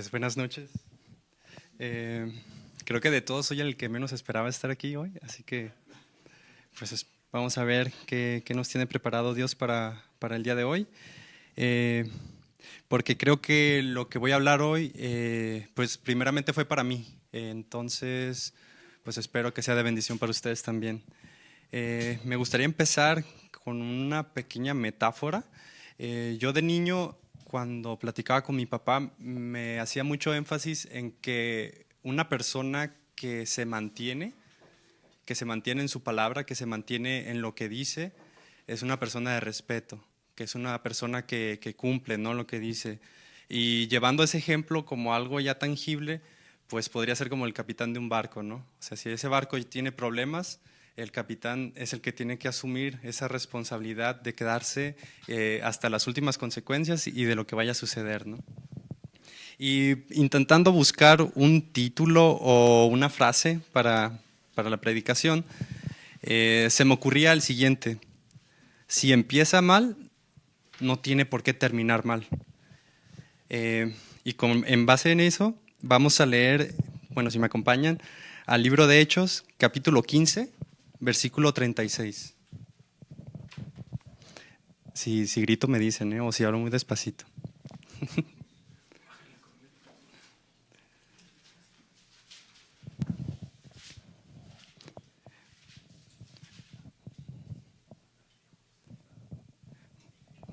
Pues buenas noches. Creo que de todos soy el que menos esperaba estar aquí hoy, así que vamos a ver qué nos tiene preparado Dios para el día de hoy. Porque creo que lo que voy a hablar hoy, pues primeramente fue para mí, entonces pues espero que sea de bendición para ustedes también. Me gustaría empezar con una pequeña metáfora. Yo de niño, cuando platicaba con mi papá, me hacía mucho énfasis en que una persona que se mantiene en su palabra, que se mantiene en lo que dice, es una persona de respeto, que es una persona que cumple, ¿no?, lo que dice. Y llevando ese ejemplo como algo ya tangible, pues podría ser como el capitán de un barco, ¿no? O sea, si ese barco tiene problemas, el capitán es el que tiene que asumir esa responsabilidad de quedarse hasta las últimas consecuencias y de lo que vaya a suceder, ¿no? Y intentando buscar un título o una frase para la predicación, se me ocurría el siguiente: si empieza mal, no tiene por qué terminar mal. En base en eso, vamos a leer, bueno, si me acompañan, al libro de Hechos, capítulo 15, versículo 36. Si grito me dicen, o si hablo muy despacito.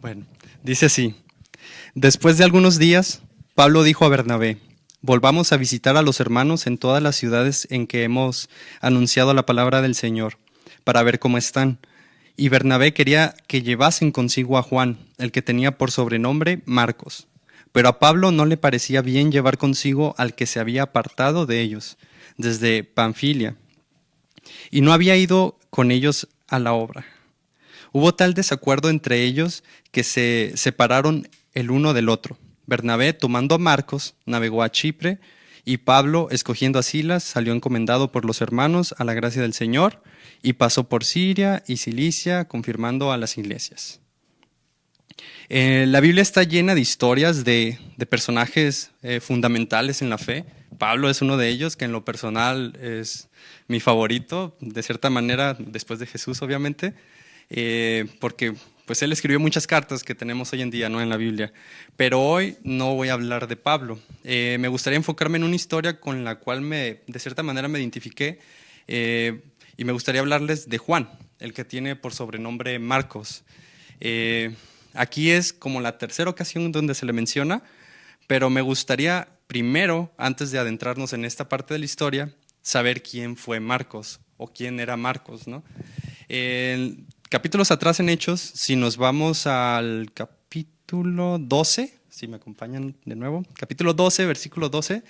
Bueno, dice así: después de algunos días, Pablo dijo a Bernabé: volvamos a visitar a los hermanos en todas las ciudades en que hemos anunciado la palabra del Señor, para ver cómo están. Y Bernabé quería que llevasen consigo a Juan, el que tenía por sobrenombre Marcos. Pero a Pablo no le parecía bien llevar consigo al que se había apartado de ellos, desde Panfilia, y no había ido con ellos a la obra. Hubo tal desacuerdo entre ellos que se separaron el uno del otro. Bernabé, tomando a Marcos, navegó a Chipre, y Pablo, escogiendo a Silas, salió encomendado por los hermanos a la gracia del Señor, y pasó por Siria y Cilicia, confirmando a las iglesias. La Biblia está llena de historias de personajes fundamentales en la fe. Pablo es uno de ellos, que en lo personal es mi favorito, de cierta manera, después de Jesús, obviamente. Porque pues él escribió muchas cartas que tenemos hoy en día, ¿no?, en la Biblia. Pero hoy no voy a hablar de Pablo. Me gustaría enfocarme en una historia con la cual de cierta manera me identifiqué, y me gustaría hablarles de Juan, el que tiene por sobrenombre Marcos. Aquí es como la tercera ocasión donde se le menciona, pero me gustaría primero, antes de adentrarnos en esta parte de la historia, saber quién fue Marcos o quién era Marcos, ¿no? Capítulos atrás en Hechos, si nos vamos al capítulo 12, si me acompañan de nuevo, capítulo 12, versículo 12,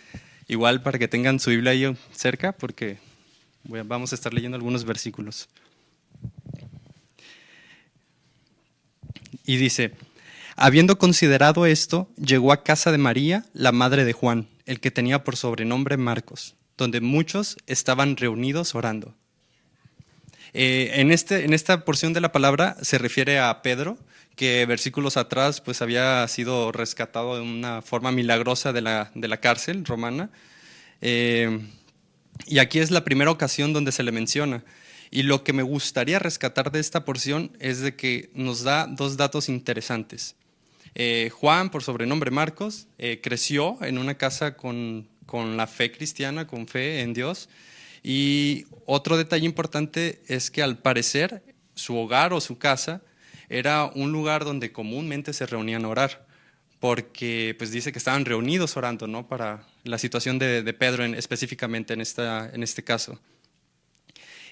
igual para que tengan su Biblia ahí cerca, porque vamos a estar leyendo algunos versículos. Y dice: habiendo considerado esto, llegó a casa de María, la madre de Juan, el que tenía por sobrenombre Marcos, donde muchos estaban reunidos orando. En esta porción de la palabra se refiere a Pedro, que versículos atrás pues había sido rescatado de una forma milagrosa de la cárcel romana. Y aquí es la primera ocasión donde se le menciona. Y lo que me gustaría rescatar de esta porción es de que nos da dos datos interesantes. Juan, por sobrenombre Marcos, creció en una casa con la fe cristiana, con fe en Dios. Y otro detalle importante es que al parecer su hogar o su casa era un lugar donde comúnmente se reunían a orar, porque pues dice que estaban reunidos orando, ¿no?, para la situación de Pedro específicamente en este caso.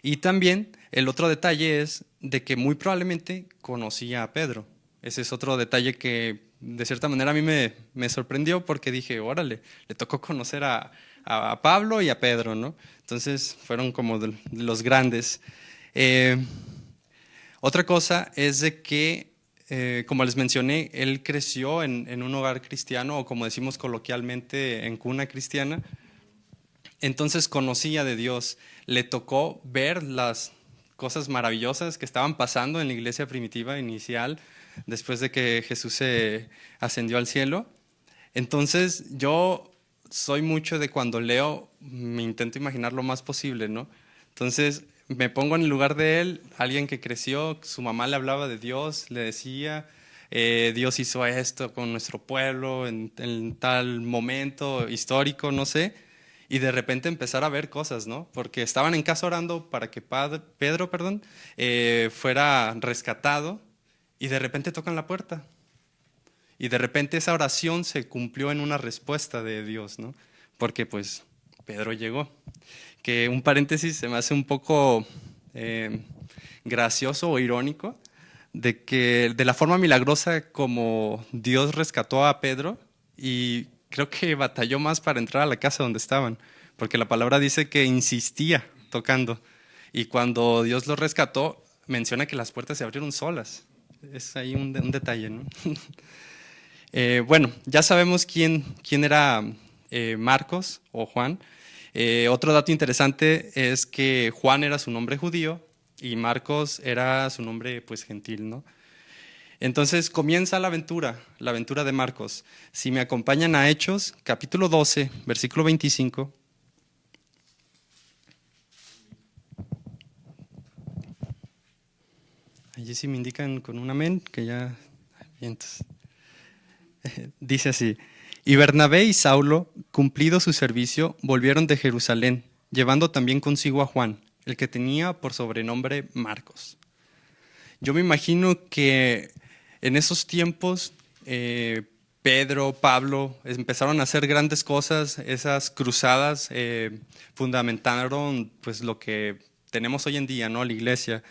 Y también el otro detalle es de que muy probablemente conocía a Pedro. Ese es otro detalle que de cierta manera a mí me sorprendió, porque dije, órale, le tocó conocer a Pablo y a Pedro, ¿no? Entonces fueron como de los grandes. Otra cosa es de que, como les mencioné, él creció en un hogar cristiano, o como decimos coloquialmente, en cuna cristiana. Entonces conocía de Dios, le tocó ver las cosas maravillosas que estaban pasando en la iglesia primitiva inicial, después de que Jesús se ascendió al cielo. Entonces yo soy mucho de cuando leo, me intento imaginar lo más posible, ¿no? Entonces me pongo en el lugar de él, alguien que creció, su mamá le hablaba de Dios, le decía, Dios hizo esto con nuestro pueblo en tal momento histórico, no sé, y de repente empezar a ver cosas, ¿no? Porque estaban en casa orando para que Pedro, fuera rescatado y de repente tocan la puerta. Y de repente esa oración se cumplió en una respuesta de Dios, ¿no? Porque pues Pedro llegó. Que un paréntesis se me hace un poco eh, gracioso o irónico de que de la forma milagrosa como Dios rescató a Pedro y creo que batalló más para entrar a la casa donde estaban, porque la palabra dice que insistía tocando y cuando Dios lo rescató menciona que las puertas se abrieron solas. Es ahí un detalle, ¿no? Bueno, ya sabemos quién era Marcos o Juan. Otro dato interesante es que Juan era su nombre judío y Marcos era su nombre pues gentil, ¿no? Entonces comienza la aventura de Marcos. Si me acompañan a Hechos, capítulo 12, versículo 25. Allí sí me indican con un amén, que ya... Entonces, dice así, y Bernabé y Saulo, cumplido su servicio, volvieron de Jerusalén, llevando también consigo a Juan, el que tenía por sobrenombre Marcos. Yo me imagino que en esos tiempos Pedro, Pablo empezaron a hacer grandes cosas, esas cruzadas fundamentaron pues lo que tenemos hoy en día, ¿no? La iglesia.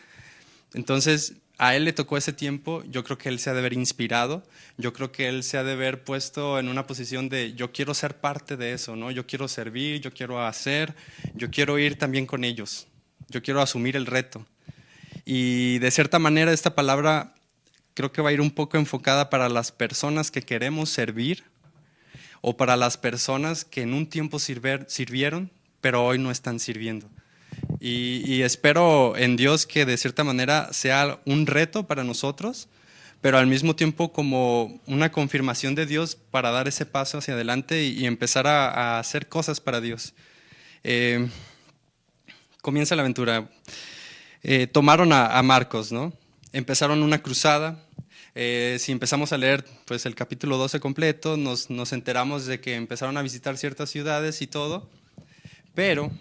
Entonces, a él le tocó ese tiempo, yo creo que él se ha de haber inspirado, yo creo que él se ha de haber puesto en una posición de yo quiero ser parte de eso, ¿no? Yo quiero servir, yo quiero hacer, yo quiero ir también con ellos, yo quiero asumir el reto. Y de cierta manera esta palabra creo que va a ir un poco enfocada para las personas que queremos servir o para las personas que en un tiempo sirvieron, pero hoy no están sirviendo. Y espero en Dios que de cierta manera sea un reto para nosotros, pero al mismo tiempo como una confirmación de Dios para dar ese paso hacia adelante y empezar a hacer cosas para Dios. Comienza la aventura. Tomaron a Marcos, ¿no? Empezaron una cruzada. Si empezamos a leer pues, el capítulo 12 completo, nos enteramos de que empezaron a visitar ciertas ciudades y todo, pero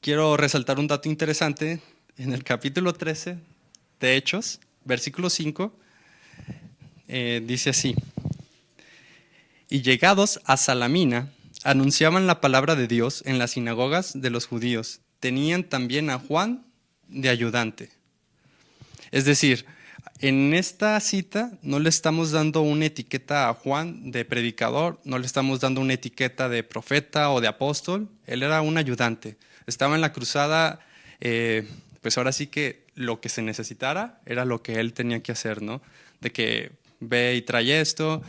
quiero resaltar un dato interesante. En el capítulo 13 de Hechos, versículo 5, dice así, y llegados a Salamina, anunciaban la palabra de Dios en las sinagogas de los judíos. Tenían también a Juan de ayudante. Es decir, en esta cita no le estamos dando una etiqueta a Juan de predicador, no le estamos dando una etiqueta de profeta o de apóstol, él era un ayudante. Estaba en la cruzada, pues ahora sí que lo que se necesitara era lo que él tenía que hacer, ¿no? De que ve y trae esto.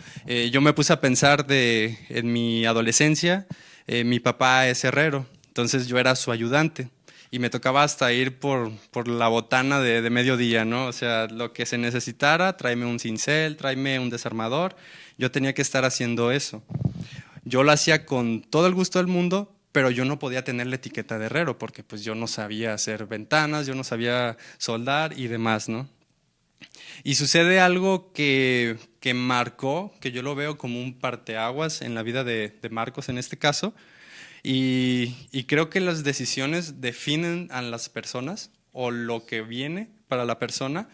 Yo me puse a pensar en mi adolescencia, mi papá es herrero, entonces yo era su ayudante. Y me tocaba hasta ir por la botana de mediodía, ¿no? O sea, lo que se necesitara, tráeme un cincel, tráeme un desarmador. Yo tenía que estar haciendo eso. Yo lo hacía con todo el gusto del mundo, pero yo no podía tener la etiqueta de herrero porque pues yo no sabía hacer ventanas, yo no sabía soldar y demás, ¿no? Y sucede algo que marcó, que yo lo veo como un parteaguas en la vida de Marcos en este caso, y creo que las decisiones definen a las personas o lo que viene para la persona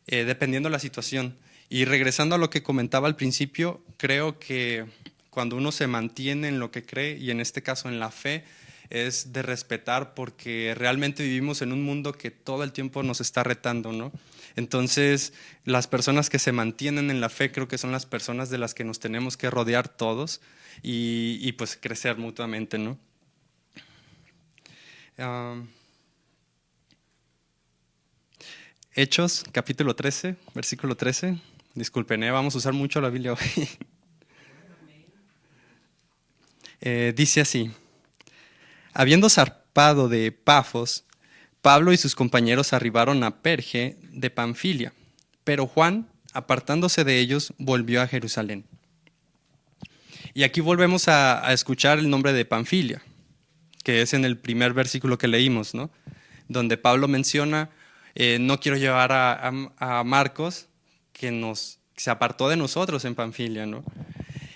dependiendo de la situación. Y regresando a lo que comentaba al principio, creo que cuando uno se mantiene en lo que cree, y en este caso en la fe, es de respetar porque realmente vivimos en un mundo que todo el tiempo nos está retando, ¿no? Entonces, las personas que se mantienen en la fe creo que son las personas de las que nos tenemos que rodear todos y pues crecer mutuamente, ¿no? Hechos, capítulo 13, versículo 13. Disculpen, vamos a usar mucho la Biblia hoy. Dice así, habiendo zarpado de Pafos, Pablo y sus compañeros arribaron a Perge de Panfilia, pero Juan, apartándose de ellos, volvió a Jerusalén. Y aquí volvemos a escuchar el nombre de Panfilia, que es en el primer versículo que leímos, ¿no? Donde Pablo menciona, no quiero llevar a Marcos, que se apartó de nosotros en Panfilia, ¿no?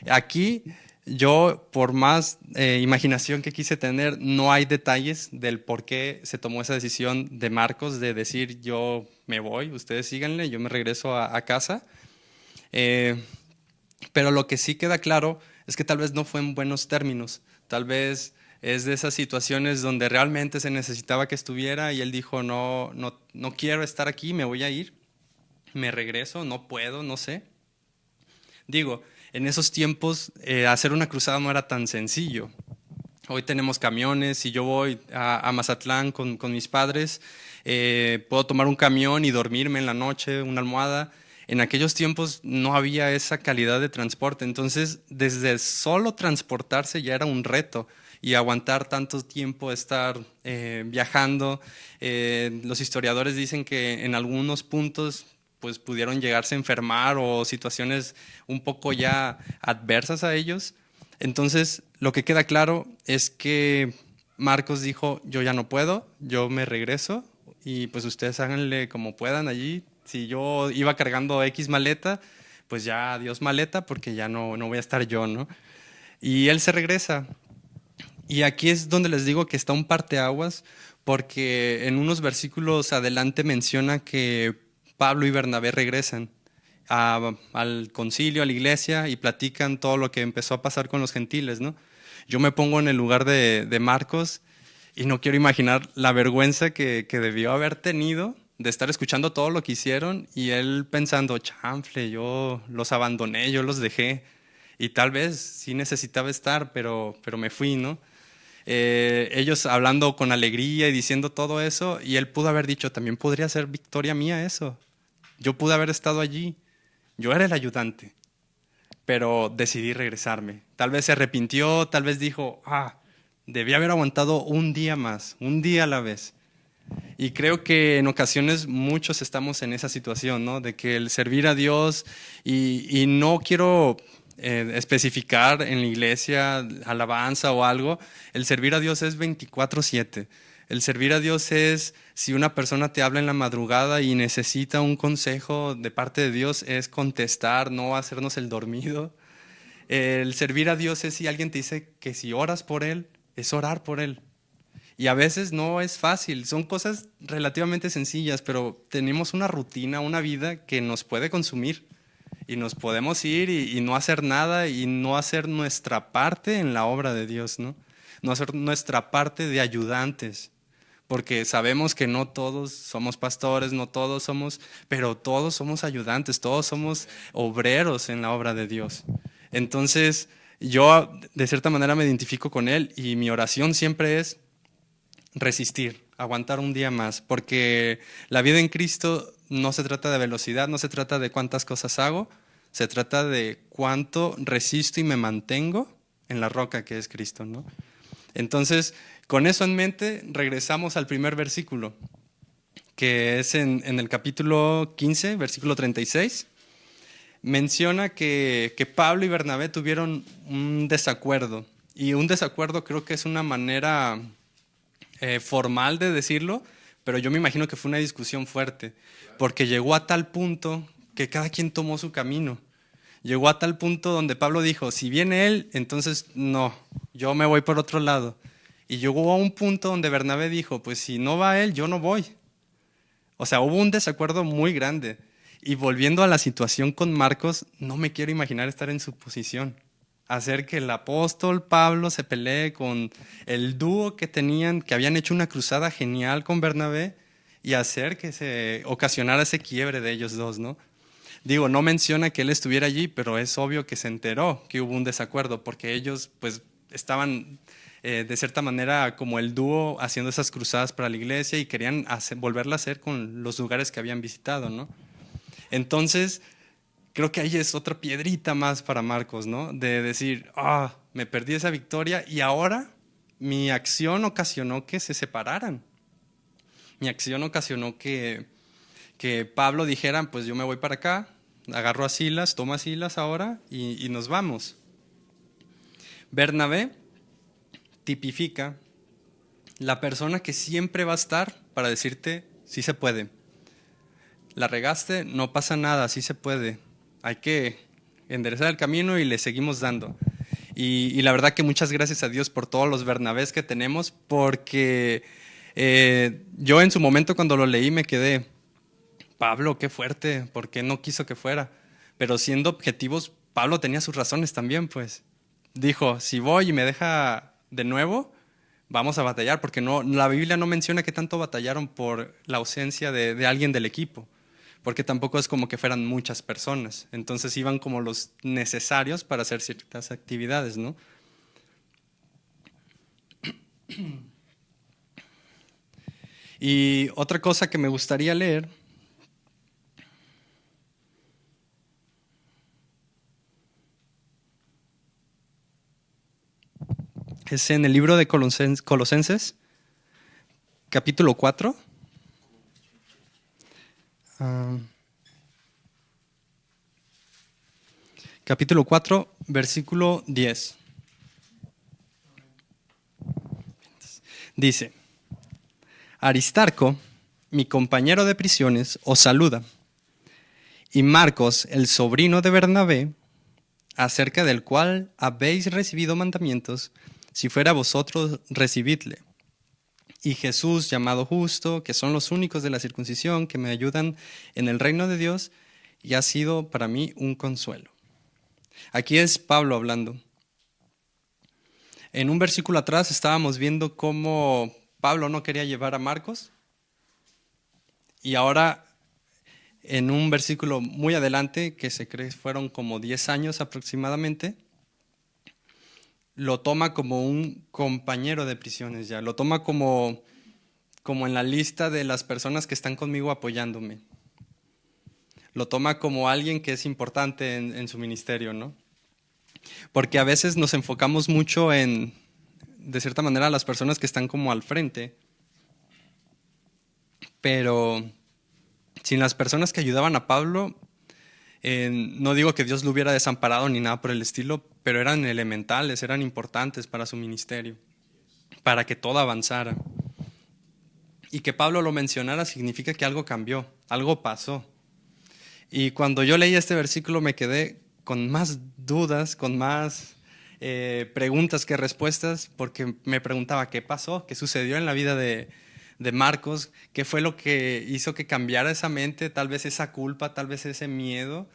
Aquí yo, por más imaginación que quise tener, no hay detalles del por qué se tomó esa decisión de Marcos de decir yo me voy, ustedes síganle, yo me regreso a casa. Eh, pero lo que sí queda claro es que tal vez no fue en buenos términos, tal vez es de esas situaciones donde realmente se necesitaba que estuviera y él dijo no, no, no quiero estar aquí, me voy a ir, me regreso, no puedo, no sé. Digo, en esos tiempos hacer una cruzada no era tan sencillo. Hoy tenemos camiones, si yo voy a Mazatlán con mis padres, puedo tomar un camión y dormirme en la noche, una almohada. En aquellos tiempos no había esa calidad de transporte, entonces desde solo transportarse ya era un reto y aguantar tanto tiempo estar viajando. Los historiadores dicen que en algunos puntos pues pudieron llegarse a enfermar o situaciones un poco ya adversas a ellos. Entonces, lo que queda claro es que Marcos dijo, yo ya no puedo, yo me regreso y pues ustedes háganle como puedan allí. Si yo iba cargando X maleta, pues ya adiós maleta porque ya no voy a estar yo, ¿no? Y él se regresa. Y aquí es donde les digo que está un parteaguas porque en unos versículos adelante menciona que Pablo y Bernabé regresan al concilio, a la iglesia y platican todo lo que empezó a pasar con los gentiles, ¿no? Yo me pongo en el lugar de Marcos y no quiero imaginar la vergüenza que debió haber tenido de estar escuchando todo lo que hicieron y él pensando, chanfle, yo los abandoné, yo los dejé y tal vez sí necesitaba estar, pero me fui, ¿no? Ellos hablando con alegría y diciendo todo eso y él pudo haber dicho, también podría ser victoria mía eso, yo pude haber estado allí. Yo era el ayudante, pero decidí regresarme. Tal vez se arrepintió, tal vez dijo, debí haber aguantado un día más, un día a la vez. Y creo que en ocasiones muchos estamos en esa situación, ¿no? De que el servir a Dios, y no quiero especificar en la iglesia alabanza o algo, el servir a Dios es 24/7. El servir a Dios es, si una persona te habla en la madrugada y necesita un consejo de parte de Dios, es contestar, no hacernos el dormido. El servir a Dios es si alguien te dice que si oras por Él, es orar por Él. Y a veces no es fácil, son cosas relativamente sencillas, pero tenemos una rutina, una vida que nos puede consumir y nos podemos ir y no hacer nada y no hacer nuestra parte en la obra de Dios, ¿no? No hacer nuestra parte de ayudantes, porque sabemos que no todos somos pastores, no todos somos, pero todos somos ayudantes, todos somos obreros en la obra de Dios. Entonces, yo de cierta manera me identifico con él y mi oración siempre es resistir, aguantar un día más, porque la vida en Cristo no se trata de velocidad, no se trata de cuántas cosas hago, se trata de cuánto resisto y me mantengo en la roca que es Cristo, ¿no? Entonces, con eso en mente, regresamos al primer versículo, que es en el capítulo 15, versículo 36. Menciona que Pablo y Bernabé tuvieron un desacuerdo, y un desacuerdo creo que es una manera formal de decirlo, pero yo me imagino que fue una discusión fuerte, porque llegó a tal punto que cada quien tomó su camino. Llegó a tal punto donde Pablo dijo, si viene él, entonces no, yo me voy por otro lado. Y llegó a un punto donde Bernabé dijo, pues si no va él, yo no voy. O sea, hubo un desacuerdo muy grande. Y volviendo a la situación con Marcos, no me quiero imaginar estar en su posición. Hacer que el apóstol Pablo se pelee con el dúo que tenían, que habían hecho una cruzada genial con Bernabé, y hacer que se ocasionara ese quiebre de ellos dos, ¿no? Digo, no menciona que él estuviera allí, pero es obvio que se enteró que hubo un desacuerdo, porque ellos pues estaban de cierta manera como el dúo haciendo esas cruzadas para la iglesia y querían volverla a hacer con los lugares que habían visitado, ¿no? Entonces, creo que ahí es otra piedrita más para Marcos, ¿no? De decir, me perdí esa victoria y ahora mi acción ocasionó que se separaran. Mi acción ocasionó que Pablo dijera, pues yo me voy para acá, agarro a Silas, tomo a Silas ahora y nos vamos. Bernabé tipifica la persona que siempre va a estar para decirte, sí se puede. La regaste, no pasa nada, sí se puede. Hay que enderezar el camino y le seguimos dando. Y la verdad que muchas gracias a Dios por todos los Bernabés que tenemos, porque yo en su momento cuando lo leí me quedé, Pablo, qué fuerte, ¿por qué no quiso que fuera? Pero siendo objetivos, Pablo tenía sus razones también, pues. Dijo, si voy y me deja de nuevo, vamos a batallar, porque no, la Biblia no menciona que tanto batallaron por la ausencia de alguien del equipo, porque tampoco es como que fueran muchas personas, entonces iban como los necesarios para hacer ciertas actividades, ¿no? Y otra cosa que me gustaría leer es en el libro de Colosenses, capítulo 4. Capítulo 4, versículo 10. Dice, Aristarco, mi compañero de prisiones, os saluda, y Marcos, el sobrino de Bernabé, acerca del cual habéis recibido mandamientos, si fuera vosotros, recibidle. Y Jesús, llamado Justo, que son los únicos de la circuncisión que me ayudan en el reino de Dios, y ha sido para mí un consuelo. Aquí es Pablo hablando. En un versículo atrás estábamos viendo cómo Pablo no quería llevar a Marcos, y ahora en un versículo muy adelante, que se cree fueron como 10 años aproximadamente, lo toma como un compañero de prisiones ya, lo toma como en la lista de las personas que están conmigo apoyándome. Lo toma como alguien que es importante en su ministerio, ¿no? Porque a veces nos enfocamos mucho en, de cierta manera, las personas que están como al frente, pero sin las personas que ayudaban a Pablo, no digo que Dios lo hubiera desamparado ni nada por el estilo, pero eran elementales, eran importantes para su ministerio, para que todo avanzara. Y que Pablo lo mencionara significa que algo cambió, algo pasó. Y cuando yo leí este versículo me quedé con más dudas, con más preguntas que respuestas, porque me preguntaba qué pasó, qué sucedió en la vida de Marcos, qué fue lo que hizo que cambiara esa mente, tal vez esa culpa, tal vez ese miedo,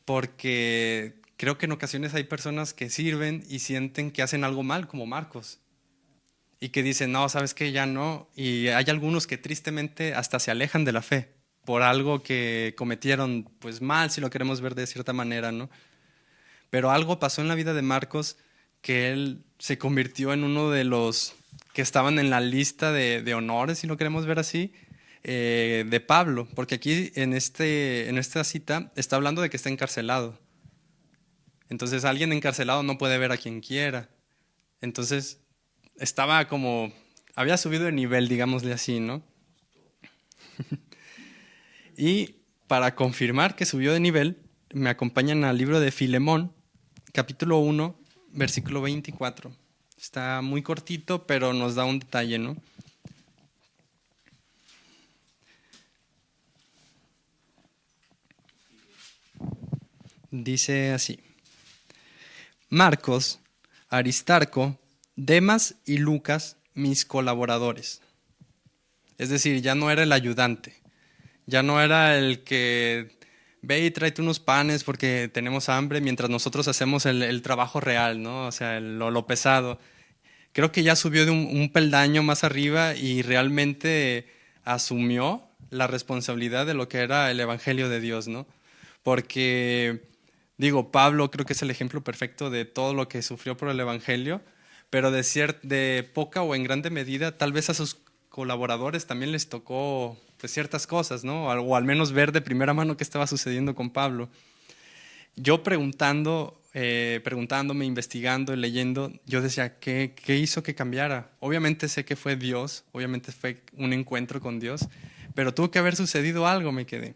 porque creo que en ocasiones hay personas que sirven y sienten que hacen algo mal, como Marcos, y que dicen, no, sabes que ya no, y hay algunos que tristemente hasta se alejan de la fe por algo que cometieron pues mal, si lo queremos ver de cierta manera, ¿no? Pero algo pasó en la vida de Marcos que él se convirtió en uno de los que estaban en la lista de honores, si lo queremos ver así, de Pablo, porque aquí en esta cita está hablando de que está encarcelado. Entonces alguien encarcelado no puede ver a quien quiera. Entonces estaba como, había subido de nivel, digámosle así, ¿no? Y para confirmar que subió de nivel, me acompañan al libro de Filemón, capítulo 1, versículo 24. Está muy cortito, pero nos da un detalle, ¿no? Dice así: Marcos, Aristarco, Demas y Lucas, mis colaboradores. Es decir, ya no era el ayudante, ya no era el que ve y tráete unos panes porque tenemos hambre mientras nosotros hacemos el trabajo real, ¿no? O sea, lo pesado. Creo que ya subió de un peldaño más arriba y realmente asumió la responsabilidad de lo que era el Evangelio de Dios, ¿no? Porque, digo, Pablo creo que es el ejemplo perfecto de todo lo que sufrió por el Evangelio, pero de poca o en grande medida, tal vez a sus colaboradores también les tocó pues, ciertas cosas, ¿no? O al menos ver de primera mano qué estaba sucediendo con Pablo. Yo preguntándome, investigando y leyendo, yo decía, ¿qué hizo que cambiara? Obviamente sé que fue Dios, obviamente fue un encuentro con Dios, pero tuvo que haber sucedido algo, me quedé.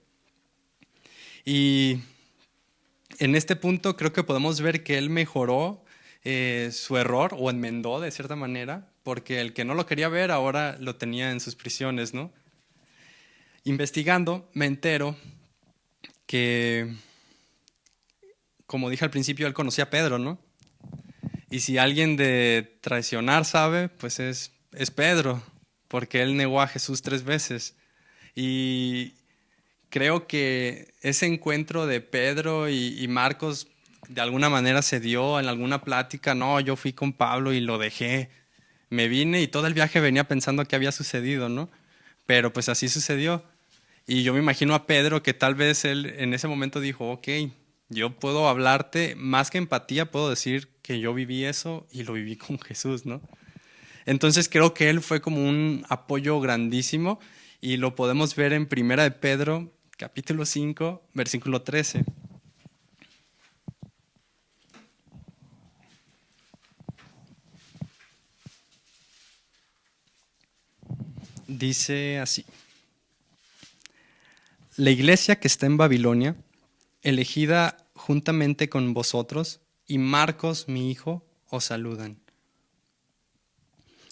Y en este punto creo que podemos ver que él mejoró su error o enmendó de cierta manera, porque el que no lo quería ver ahora lo tenía en sus prisiones, ¿no? Investigando, me entero que, como dije al principio, él conocía a Pedro, ¿no? Y si alguien de traicionar sabe, pues es Pedro, porque él negó a Jesús 3 veces. Y creo que ese encuentro de Pedro y Marcos de alguna manera se dio en alguna plática. No, yo fui con Pablo y lo dejé. Me vine y todo el viaje venía pensando que había sucedido, ¿no? Pero pues así sucedió. Y yo me imagino a Pedro que tal vez él en ese momento dijo, ok, yo puedo hablarte, más que empatía, puedo decir que yo viví eso y lo viví con Jesús, ¿no? Entonces creo que él fue como un apoyo grandísimo y lo podemos ver en Primera de Pedro, capítulo 5, versículo 13. Dice así: La iglesia que está en Babilonia, elegida juntamente con vosotros, y Marcos, mi hijo, os saludan.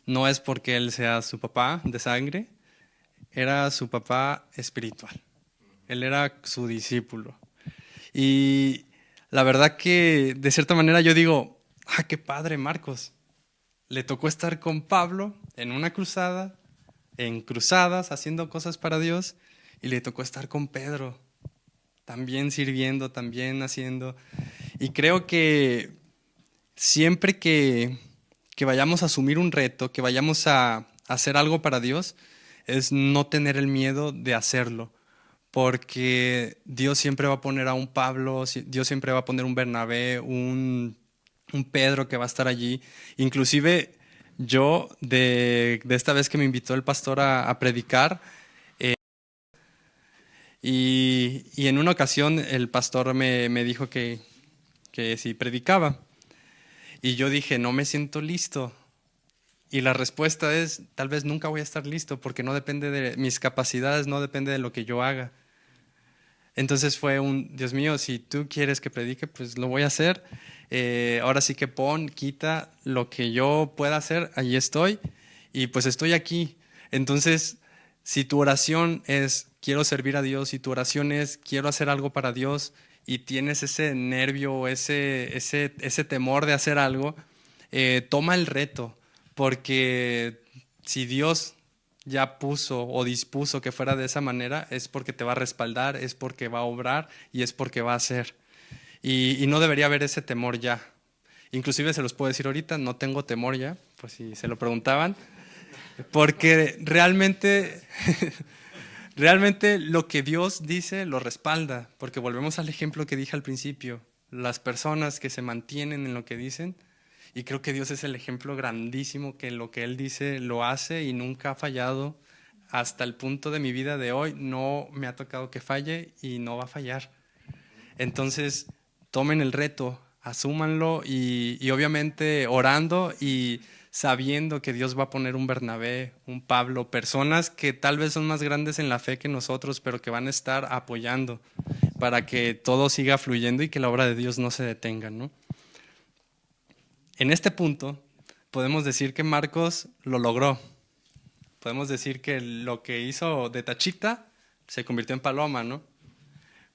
No es porque él sea su papá de sangre, era su papá espiritual. Él era su discípulo. Y la verdad que de cierta manera yo digo, qué padre Marcos. Le tocó estar con Pablo en una cruzada, en cruzadas, haciendo cosas para Dios, y le tocó estar con Pedro, también sirviendo, también haciendo. Y creo que siempre que vayamos a asumir un reto, que vayamos a hacer algo para Dios, es no tener el miedo de hacerlo, porque Dios siempre va a poner a un Pablo, Dios siempre va a poner un Bernabé, un Pedro que va a estar allí. Inclusive yo, de esta vez que me invitó el pastor a predicar, y en una ocasión el pastor me dijo que si predicaba. Y yo dije, no me siento listo. Y la respuesta es, tal vez nunca voy a estar listo porque no depende de mis capacidades, no depende de lo que yo haga. Entonces fue Dios mío, si tú quieres que predique, pues lo voy a hacer. Ahora sí que quita lo que yo pueda hacer, allí estoy. Y pues estoy aquí. Entonces, si tu oración es, quiero servir a Dios, si tu oración es, quiero hacer algo para Dios, y tienes ese nervio, ese temor de hacer algo, toma el reto, porque si Dios ya puso o dispuso que fuera de esa manera, es porque te va a respaldar, es porque va a obrar y es porque va a hacer. Y no debería haber ese temor ya. Inclusive se los puedo decir ahorita, no tengo temor ya, pues si se lo preguntaban, porque realmente, realmente lo que Dios dice lo respalda, porque volvemos al ejemplo que dije al principio, las personas que se mantienen en lo que dicen, y creo que Dios es el ejemplo grandísimo que lo que Él dice lo hace y nunca ha fallado. Hasta el punto de mi vida de hoy no me ha tocado que falle y no va a fallar. Entonces, tomen el reto, asúmanlo y obviamente orando y sabiendo que Dios va a poner un Bernabé, un Pablo, personas que tal vez son más grandes en la fe que nosotros, pero que van a estar apoyando para que todo siga fluyendo y que la obra de Dios no se detenga, ¿no? En este punto, podemos decir que Marcos lo logró. Podemos decir que lo que hizo de tachita se convirtió en paloma, ¿no?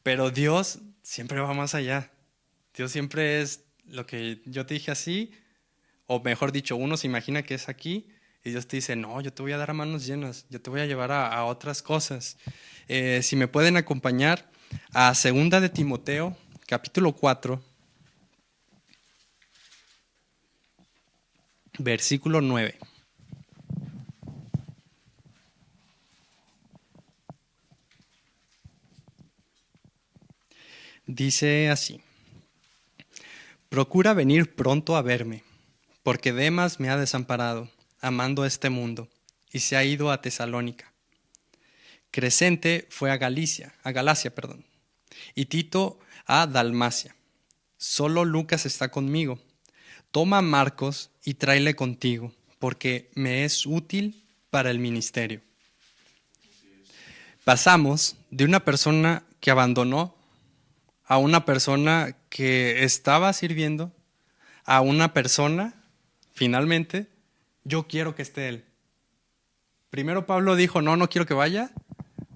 Pero Dios siempre va más allá. Dios siempre es lo que yo te dije así, o mejor dicho, uno se imagina que es aquí y Dios te dice, no, yo te voy a dar a manos llenas, yo te voy a llevar a otras cosas. Si me pueden acompañar a Segunda de Timoteo, capítulo 4, versículo 9. Dice así: Procura venir pronto a verme, porque Demas me ha desamparado, amando este mundo, y se ha ido a Tesalónica. Crescente fue a Galacia, perdón, y Tito a Dalmacia. Solo Lucas está conmigo. Toma a Marcos y tráele contigo, porque me es útil para el ministerio. Pasamos de una persona que abandonó a una persona que estaba sirviendo a una persona, finalmente, yo quiero que esté él. Primero Pablo dijo, no, no quiero que vaya.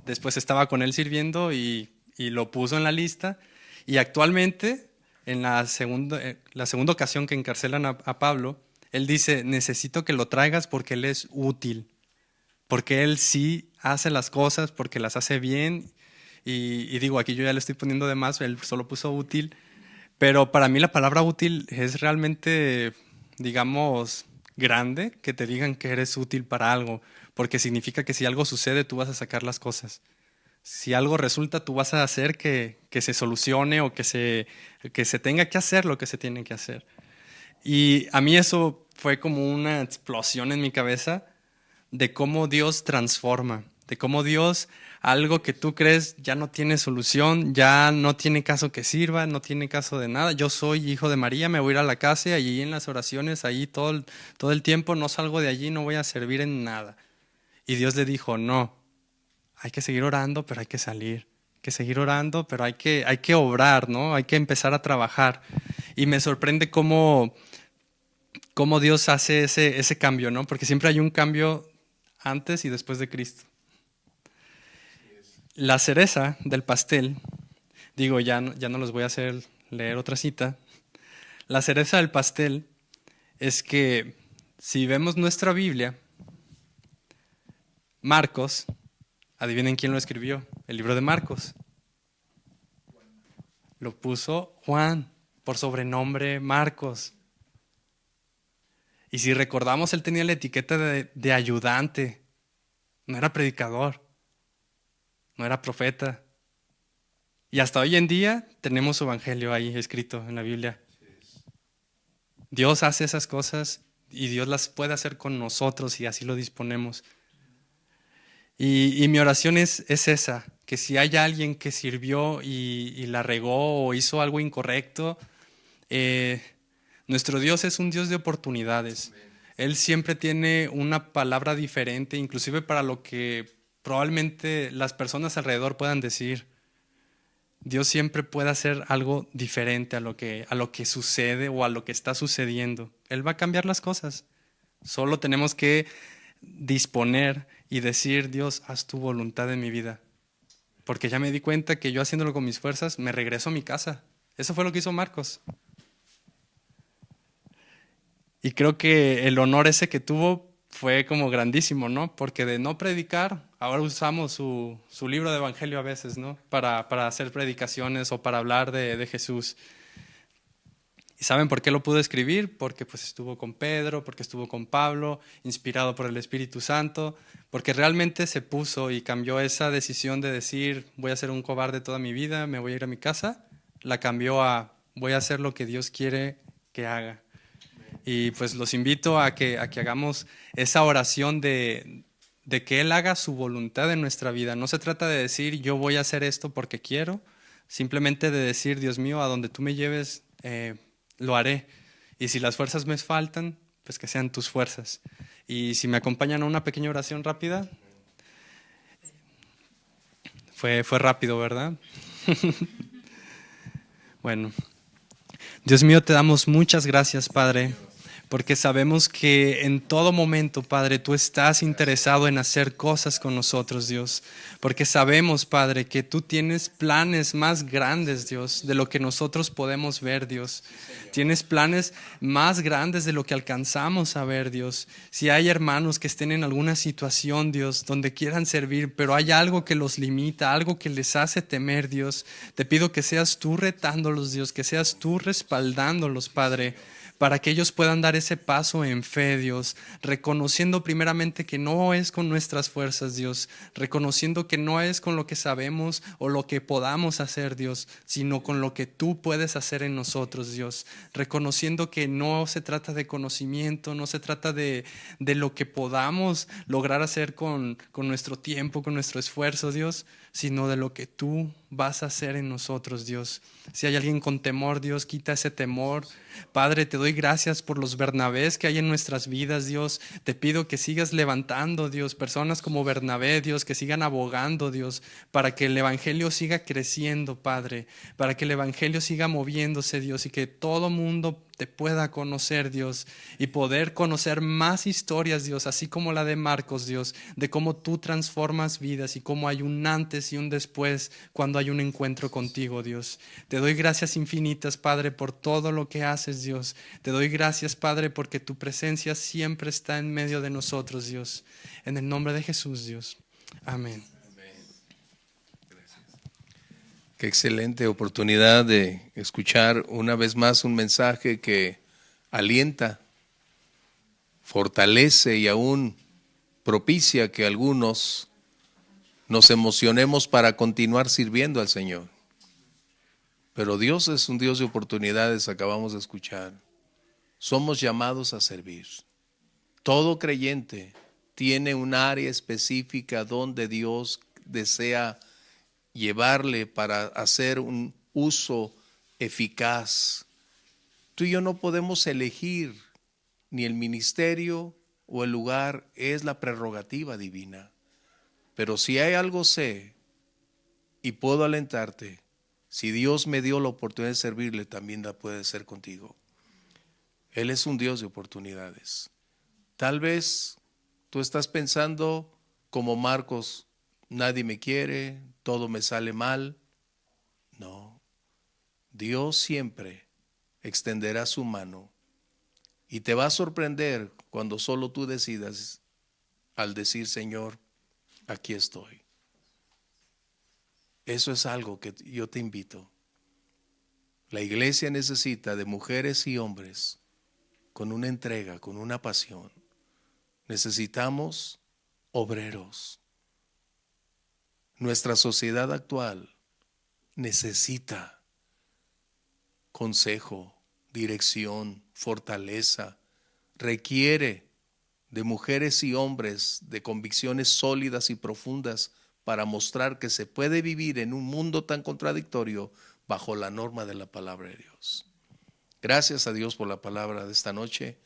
Después estaba con él sirviendo y lo puso en la lista. Y actualmente, en la segunda ocasión que encarcelan a Pablo, él dice, necesito que lo traigas porque él es útil. Porque él sí hace las cosas, porque las hace bien. Y digo, aquí yo ya le estoy poniendo de más, él solo puso útil. Pero para mí la palabra útil es realmente, digamos, grande, que te digan que eres útil para algo, porque significa que si algo sucede, tú vas a sacar las cosas. Si algo resulta, tú vas a hacer que se solucione o que se tenga que hacer lo que se tiene que hacer. Y a mí eso fue como una explosión en mi cabeza de cómo Dios transforma, de cómo Dios, algo que tú crees ya no tiene solución, ya no tiene caso que sirva, no tiene caso de nada. Yo soy hijo de María, me voy a ir a la casa y allí en las oraciones, allí todo el tiempo, no salgo de allí, no voy a servir en nada. Y Dios le dijo, no, hay que seguir orando, pero hay que salir. Hay que seguir orando, pero hay que obrar, ¿no? Hay que empezar a trabajar. Y me sorprende cómo Dios hace ese cambio, ¿no? Porque siempre hay un cambio antes y después de Cristo. La cereza del pastel, digo, ya no los voy a hacer leer otra cita. La cereza del pastel es que si vemos nuestra Biblia, Marcos, adivinen quién lo escribió, el libro de Marcos. Lo puso Juan, por sobrenombre Marcos. Y si recordamos, él tenía la etiqueta de ayudante, no era predicador, no era profeta. Y hasta hoy en día tenemos su evangelio ahí escrito en la Biblia. Dios hace esas cosas y Dios las puede hacer con nosotros si así lo disponemos. Y mi oración es esa, que si hay alguien que sirvió y la regó o hizo algo incorrecto, nuestro Dios es un Dios de oportunidades. Él siempre tiene una palabra diferente, inclusive para lo que probablemente las personas alrededor puedan decir. Dios siempre puede hacer algo diferente a lo que sucede o a lo que está sucediendo. Él va a cambiar las cosas. Solo tenemos que disponer y decir, Dios, haz tu voluntad en mi vida. Porque ya me di cuenta que yo haciéndolo con mis fuerzas, me regreso a mi casa. Eso fue lo que hizo Marcos. Y creo que el honor ese que tuvo fue como grandísimo, ¿no? Porque de no predicar, ahora usamos su libro de evangelio a veces, ¿no? Para hacer predicaciones o para hablar de Jesús. ¿Y saben por qué lo pudo escribir? Porque pues estuvo con Pedro, porque estuvo con Pablo, inspirado por el Espíritu Santo, porque realmente se puso y cambió esa decisión de decir voy a ser un cobarde toda mi vida, me voy a ir a mi casa, la cambió a voy a hacer lo que Dios quiere que haga. Y pues los invito a que hagamos esa oración de que Él haga su voluntad en nuestra vida. No se trata de decir yo voy a hacer esto porque quiero, simplemente de decir Dios mío, a donde tú me lleves, lo haré. Y si las fuerzas me faltan, pues que sean tus fuerzas. Y si me acompañan a una pequeña oración rápida. Fue rápido, ¿verdad? Bueno, Dios mío, te damos muchas gracias, Padre, porque sabemos que en todo momento, Padre, tú estás interesado en hacer cosas con nosotros, Dios. Porque sabemos, Padre, que tú tienes planes más grandes, Dios, de lo que nosotros podemos ver, Dios. Tienes planes más grandes de lo que alcanzamos a ver, Dios. Si hay hermanos que estén en alguna situación, Dios, donde quieran servir, pero hay algo que los limita, algo que les hace temer, Dios, te pido que seas tú retándolos, Dios, que seas tú respaldándolos, Padre, para que ellos puedan dar ese paso en fe, Dios, reconociendo primeramente que no es con nuestras fuerzas, Dios, reconociendo que no es con lo que sabemos o lo que podamos hacer, Dios, sino con lo que tú puedes hacer en nosotros, Dios, reconociendo que no se trata de conocimiento, no se trata de lo que podamos lograr hacer con nuestro tiempo, con nuestro esfuerzo, Dios, sino de lo que tú vas a hacer en nosotros, Dios. Si hay alguien con temor, Dios, quita ese temor. Padre, te doy gracias por los Bernabés que hay en nuestras vidas, Dios. Te pido que sigas levantando, Dios, personas como Bernabé, Dios, que sigan abogando, Dios, para que el Evangelio siga creciendo, Padre, para que el Evangelio siga moviéndose, Dios, y que todo mundo te pueda conocer, Dios, y poder conocer más historias, Dios, así como la de Marcos, Dios, de cómo tú transformas vidas y cómo hay un antes y un después cuando hay un encuentro contigo, Dios. Te doy gracias infinitas, Padre, por todo lo que haces, Dios. Te doy gracias, Padre, porque tu presencia siempre está en medio de nosotros, Dios. En el nombre de Jesús, Dios. Amén. Qué excelente oportunidad de escuchar una vez más un mensaje que alienta, fortalece y aún propicia que algunos nos emocionemos para continuar sirviendo al Señor. Pero Dios es un Dios de oportunidades, acabamos de escuchar. Somos llamados a servir. Todo creyente tiene un área específica donde Dios desea llevarle para hacer un uso eficaz. Tú y yo no podemos elegir ni el ministerio o el lugar, es la prerrogativa divina. Pero si hay algo sé y puedo alentarte, si Dios me dio la oportunidad de servirle, también la puede ser contigo. Él es un Dios de oportunidades. Tal vez tú estás pensando como Marcos, nadie me quiere, todo me sale mal. No, Dios siempre extenderá su mano y te va a sorprender cuando solo tú decidas al decir, Señor, aquí estoy. Eso es algo que yo te invito. La iglesia necesita de mujeres y hombres con una entrega, con una pasión. Necesitamos obreros. Nuestra sociedad actual necesita consejo, dirección, fortaleza. Requiere de mujeres y hombres de convicciones sólidas y profundas para mostrar que se puede vivir en un mundo tan contradictorio bajo la norma de la palabra de Dios. Gracias a Dios por la palabra de esta noche,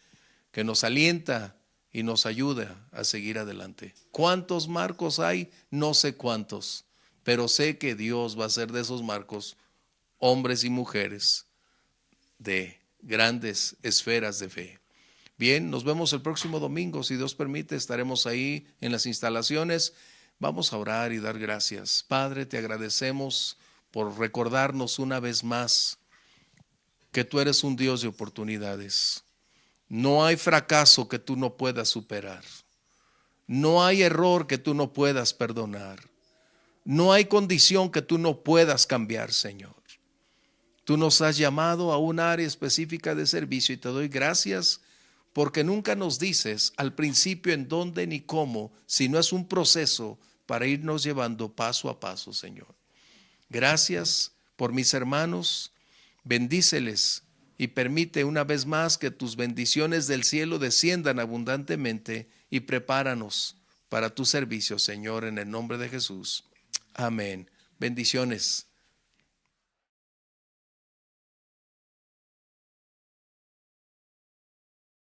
que nos alienta y nos ayuda a seguir adelante. ¿Cuántos marcos hay? No sé cuántos, pero sé que Dios va a hacer de esos marcos hombres y mujeres de grandes esferas de fe. Bien, nos vemos el próximo domingo, si Dios permite, estaremos ahí en las instalaciones. Vamos a orar y dar gracias. Padre, te agradecemos por recordarnos una vez más que tú eres un Dios de oportunidades. No hay fracaso que tú no puedas superar. No hay error que tú no puedas perdonar. No hay condición que tú no puedas cambiar, Señor. Tú nos has llamado a un área específica de servicio y te doy gracias porque nunca nos dices al principio en dónde ni cómo, sino es un proceso para irnos llevando paso a paso, Señor. Gracias por mis hermanos, bendíceles y permite una vez más que tus bendiciones del cielo desciendan abundantemente y prepáranos para tu servicio, Señor, en el nombre de Jesús. Amén. Bendiciones.